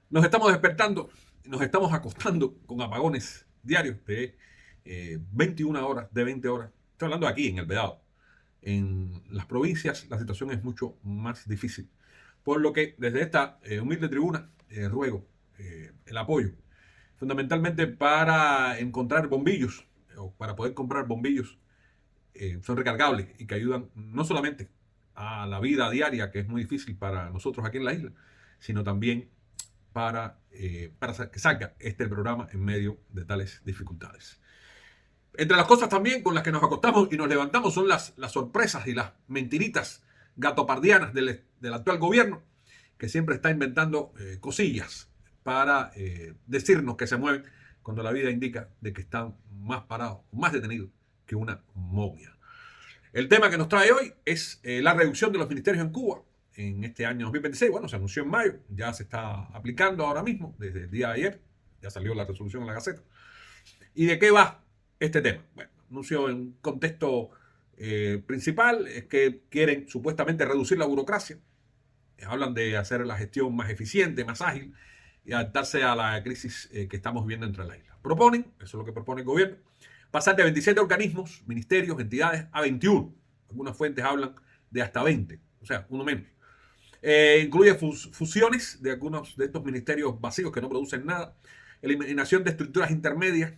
Nos estamos despertando, nos estamos acostando con apagones diarios de 21 horas, de 20 horas. Estoy hablando aquí, en el Vedado. En las provincias la situación es mucho más difícil. Por lo que desde esta humilde tribuna ruego el apoyo, fundamentalmente para encontrar bombillos, o para poder comprar bombillos, son recargables y que ayudan no solamente a la vida diaria, que es muy difícil para nosotros aquí en la isla, sino también para que salga este programa en medio de tales dificultades. Entre las cosas también con las que nos acostamos y nos levantamos son las sorpresas y las mentiritas gatopardianas del actual gobierno, que siempre está inventando cosillas para decirnos que se mueven cuando la vida indica de que están más parados, más detenidos que una momia. El tema que nos trae hoy es la reducción de los ministerios en Cuba en este año 2026. Bueno, se anunció en mayo, ya se está aplicando ahora mismo, desde el día de ayer, ya salió la resolución en la Gaceta. ¿Y de qué va este tema? Bueno, anuncio en un contexto principal, es que quieren supuestamente reducir la burocracia, hablan de hacer la gestión más eficiente, más ágil y adaptarse a la crisis que estamos viviendo entre la isla. Proponen, eso es lo que propone el gobierno, pasar de 27 organismos, ministerios, entidades a 21. Algunas fuentes hablan de hasta 20, o sea, uno menos. Incluye fusiones de algunos de estos ministerios vacíos que no producen nada, eliminación de estructuras intermedias,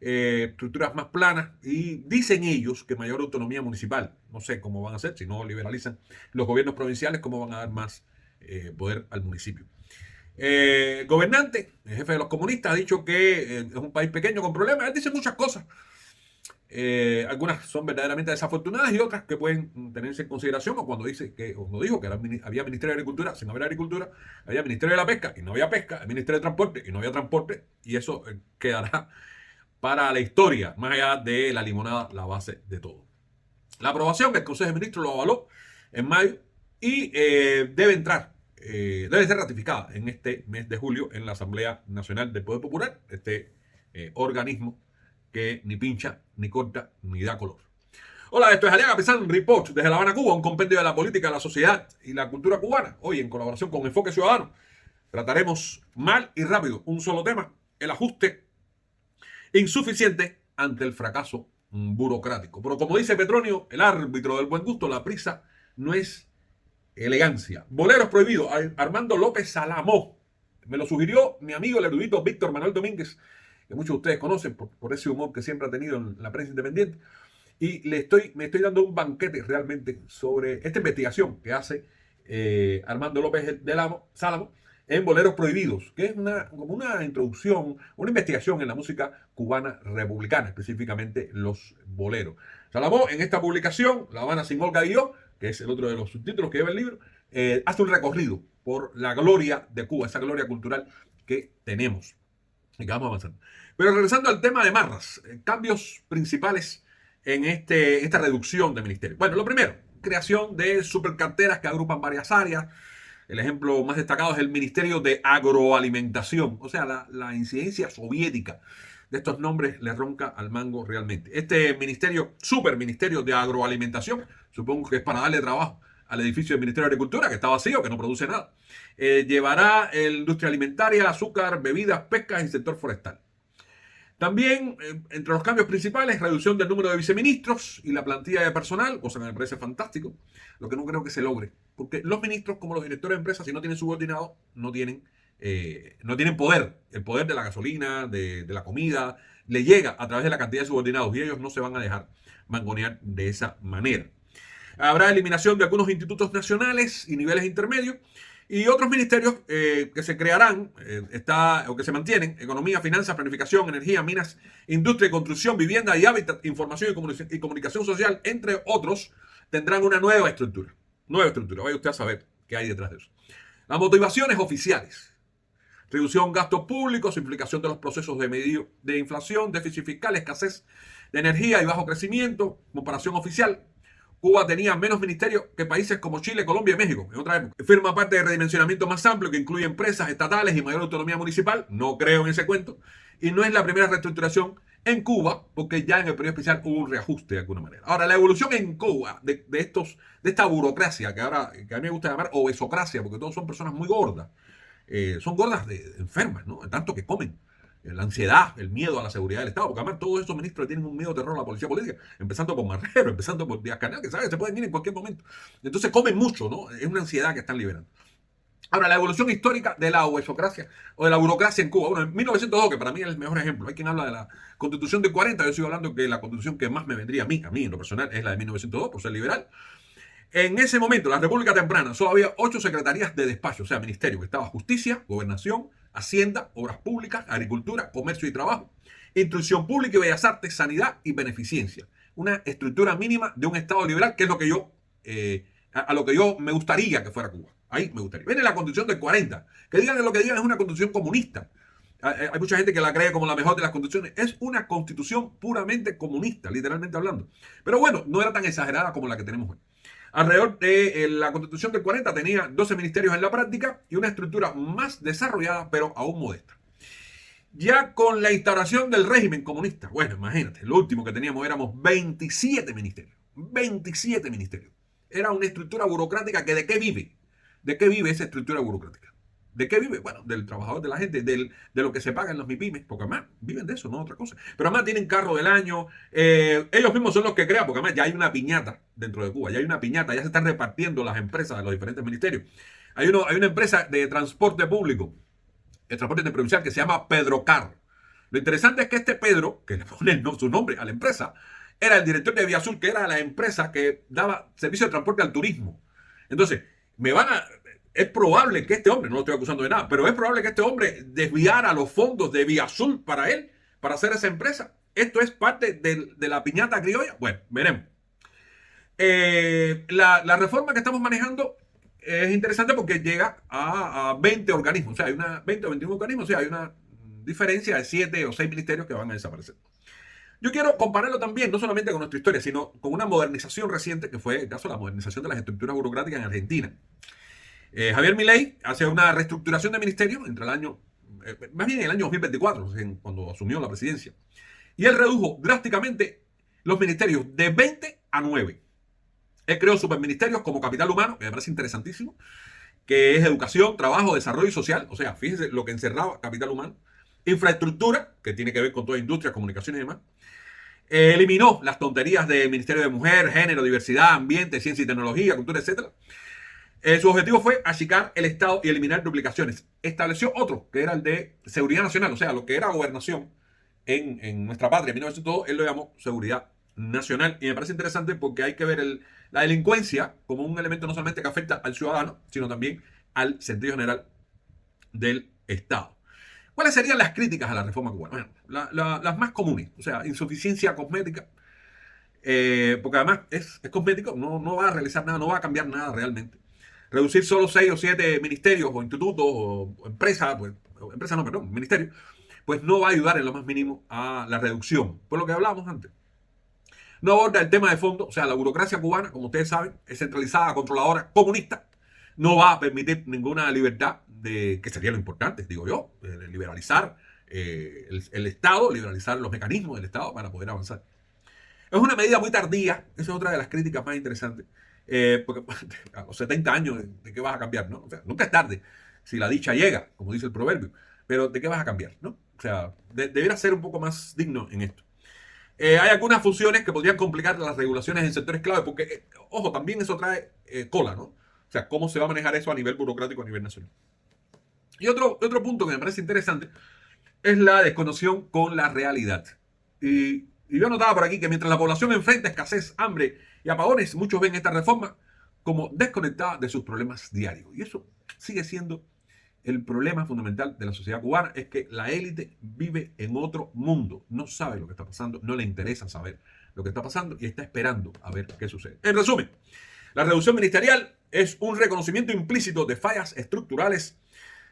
estructuras más planas, y dicen ellos que mayor autonomía municipal. No sé cómo van a hacer, si no liberalizan los gobiernos provinciales, cómo van a dar más poder al municipio. El gobernante, el jefe de los comunistas, ha dicho que es un país pequeño con problemas. Él dice muchas cosas. Algunas son verdaderamente desafortunadas y otras que pueden tenerse en consideración, o cuando dice que, o cuando dijo que había Ministerio de Agricultura sin haber agricultura, había Ministerio de la Pesca y no había pesca, el Ministerio de Transporte y no había transporte, y eso quedará para la historia, más allá de la limonada, la base de todo. La aprobación, el Consejo de Ministros lo avaló en mayo y debe ser ratificada en este mes de julio en la Asamblea Nacional del Poder Popular, este organismo que ni pincha, ni corta, ni da color. Hola, esto es Aliaga Pesán Report desde La Habana, Cuba, un compendio de la política, la sociedad y la cultura cubana. Hoy, en colaboración con Enfoque Ciudadano, trataremos mal y rápido un solo tema: el ajuste insuficiente ante el fracaso burocrático. Pero como dice Petronio, el árbitro del buen gusto, la prisa no es elegancia. Boleros prohibidos, Armando López Salamó. Me lo sugirió mi amigo el erudito Víctor Manuel Domínguez, que muchos de ustedes conocen por ese humor que siempre ha tenido en la prensa independiente. Y me estoy dando un banquete realmente sobre esta investigación que hace Armando López Sálamo en Boleros Prohibidos, que es como una introducción, una investigación en la música cubana republicana, específicamente los boleros. Salamo, en esta publicación, La Habana sin Olga y yo, que es el otro de los subtítulos que lleva el libro, hace un recorrido por la gloria de Cuba, esa gloria cultural que tenemos y que vamos avanzando. Pero regresando al tema de Marras, cambios principales en esta reducción de ministerios. Bueno, lo primero, creación de supercarteras que agrupan varias áreas. El ejemplo más destacado es el Ministerio de Agroalimentación, o sea, la incidencia soviética de estos nombres le ronca al mango realmente. Este ministerio, superministerio de Agroalimentación, supongo que es para darle trabajo al edificio del Ministerio de Agricultura, que está vacío, que no produce nada. Llevará industria alimentaria, azúcar, bebidas, pescas y sector forestal. También, entre los cambios principales, reducción del número de viceministros y la plantilla de personal, cosa que me parece fantástico, lo que no creo que se logre. Porque los ministros, como los directores de empresas, si no tienen subordinados, no tienen poder. El poder de la gasolina, de la comida, le llega a través de la cantidad de subordinados y ellos no se van a dejar mangonear de esa manera. Habrá eliminación de algunos institutos nacionales y niveles intermedios y otros ministerios que se crearán o que se mantienen: economía, finanzas, planificación, energía, minas, industria y construcción, vivienda y hábitat, información y comunicación social, entre otros, tendrán una nueva estructura. Nueva estructura, vaya usted a saber qué hay detrás de eso. Las motivaciones oficiales: reducción de gastos públicos, implicación de los procesos de inflación, déficit fiscal, escasez de energía y bajo crecimiento, comparación oficial. Cuba tenía menos ministerios que países como Chile, Colombia y México en otra época. Firma parte de redimensionamiento más amplio que incluye empresas estatales y mayor autonomía municipal. No creo en ese cuento. Y no es la primera reestructuración en Cuba, porque ya en el periodo especial hubo un reajuste de alguna manera. Ahora, la evolución en Cuba de esta burocracia, que a mí me gusta llamar obesocracia, porque todos son personas muy gordas, son gordas enfermas, ¿no? Tanto que comen. La ansiedad, el miedo a la seguridad del Estado, porque además todos estos ministros tienen un miedo terror a la policía política, empezando por Marrero, empezando por Díaz Canel, que sabe que se pueden ir en cualquier momento. Entonces comen mucho, ¿no? Es una ansiedad que están liberando. Ahora, la evolución histórica de la huesocracia o de la burocracia en Cuba. Bueno, en 1902, que para mí es el mejor ejemplo, hay quien habla de la Constitución de 40, yo sigo hablando que la Constitución que más me vendría a mí en lo personal, es la de 1902, por ser liberal. En ese momento, la República Temprana, solo había 8 secretarías de despacho, o sea, ministerio, que estaba Justicia, Gobernación, Hacienda, Obras Públicas, Agricultura, Comercio y Trabajo, Instrucción Pública y Bellas Artes, Sanidad y Beneficencia. Una estructura mínima de un Estado liberal, que es lo que yo, a lo que yo me gustaría que fuera Cuba. Ahí me gustaría. Viene la Constitución del 40, que digan lo que digan, es una Constitución comunista. Hay mucha gente que la cree como la mejor de las constituciones. Es una constitución puramente comunista, literalmente hablando. Pero bueno, no era tan exagerada como la que tenemos hoy. Alrededor de la Constitución del 40 tenía 12 ministerios en la práctica y una estructura más desarrollada, pero aún modesta. Ya con la instauración del régimen comunista, bueno, imagínate, lo último que teníamos éramos 27 ministerios. 27 ministerios. Era una estructura burocrática que ¿de qué vive? ¿De qué vive esa estructura burocrática? ¿De qué vive? Bueno, del trabajador de la gente, de lo que se paga en los MIPIMES, porque además viven de eso, no otra cosa. Pero además tienen carro del año, ellos mismos son los que crean, porque además ya hay una piñata dentro de Cuba, ya hay una piñata, ya se están repartiendo las empresas de los diferentes ministerios. Hay una empresa de transporte público, el transporte provincial, que se llama Pedrocar. Lo interesante es que este Pedro, que le pone su nombre a la empresa, era el director de Vía Azul, que era la empresa que daba servicio de transporte al turismo. Entonces, es probable que este hombre, no lo estoy acusando de nada, pero es probable que este hombre desviara los fondos de Vía Azul para él, para hacer esa empresa. Esto es parte de la piñata criolla. Bueno, veremos. La reforma que estamos manejando es interesante porque llega a 20 organismos, o sea, hay 20 o 21 organismos, o sea, hay una diferencia de 7 o 6 ministerios que van a desaparecer. Yo quiero compararlo también, no solamente con nuestra historia, sino con una modernización reciente, que fue el caso de la modernización de las estructuras burocráticas en Argentina. Javier Milei hace una reestructuración de ministerios entre más bien en el año 2024, cuando asumió la presidencia. Y él redujo drásticamente los ministerios de 20 a 9. Él creó superministerios como Capital Humano, que me parece interesantísimo, que es educación, trabajo, desarrollo social. O sea, fíjense lo que encerraba Capital Humano. Infraestructura, que tiene que ver con toda industria, comunicaciones y demás. Eliminó las tonterías del Ministerio de Mujer, Género, Diversidad, Ambiente, Ciencia y Tecnología, Cultura, etc. Su objetivo fue achicar el Estado y eliminar duplicaciones. Estableció otro, que era el de Seguridad Nacional, o sea, lo que era gobernación en nuestra patria en 1902, él lo llamó Seguridad Nacional. Y me parece interesante porque hay que ver la delincuencia como un elemento no solamente que afecta al ciudadano, sino también al sentido general del Estado. ¿Cuáles serían las críticas a la reforma cubana? Bueno, las más comunes, o sea, insuficiencia cosmética, porque además es cosmético, no va a realizar nada, no va a cambiar nada realmente. Reducir solo 6 o 7 ministerios o institutos o empresas, ministerios, pues no va a ayudar en lo más mínimo a la reducción, por lo que hablábamos antes. No aborda el tema de fondo, o sea, la burocracia cubana, como ustedes saben, es centralizada, controladora, comunista, no va a permitir ninguna libertad, que sería lo importante, digo yo, liberalizar el Estado, liberalizar los mecanismos del Estado para poder avanzar. Es una medida muy tardía, esa es otra de las críticas más interesantes, porque a los 70 años, ¿de qué vas a cambiar? ¿No? O sea, nunca es tarde, si la dicha llega, como dice el proverbio, pero ¿de qué vas a cambiar? ¿No? O sea, debería ser un poco más digno en esto. Hay algunas funciones que podrían complicar las regulaciones en sectores clave, porque, ojo, también eso trae cola, ¿no? O sea, cómo se va a manejar eso a nivel burocrático, a nivel nacional. Y otro punto que me parece interesante es la desconexión con la realidad. Y yo notaba por aquí que mientras la población enfrenta escasez, hambre y apagones, muchos ven esta reforma como desconectada de sus problemas diarios. Y eso sigue siendo el problema fundamental de la sociedad cubana, es que la élite vive en otro mundo, no sabe lo que está pasando, no le interesa saber lo que está pasando y está esperando a ver qué sucede. En resumen, la reducción ministerial es un reconocimiento implícito de fallas estructurales,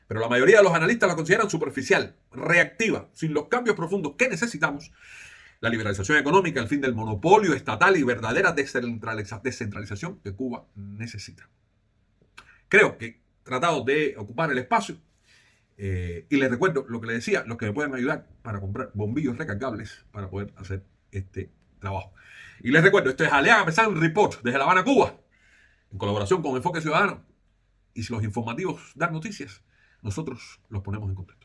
pero la mayoría de los analistas la consideran superficial, reactiva, sin los cambios profundos que necesitamos. La liberalización económica, el fin del monopolio estatal y verdadera descentralización que Cuba necesita. Creo que tratado de ocupar el espacio, y les recuerdo lo que les decía, los que me pueden ayudar para comprar bombillos recargables para poder hacer este trabajo. Y les recuerdo, esto es Aliaga Pesan Report desde La Habana, Cuba, en colaboración con Enfoque Ciudadano. Y si los informativos dan noticias, nosotros los ponemos en contexto.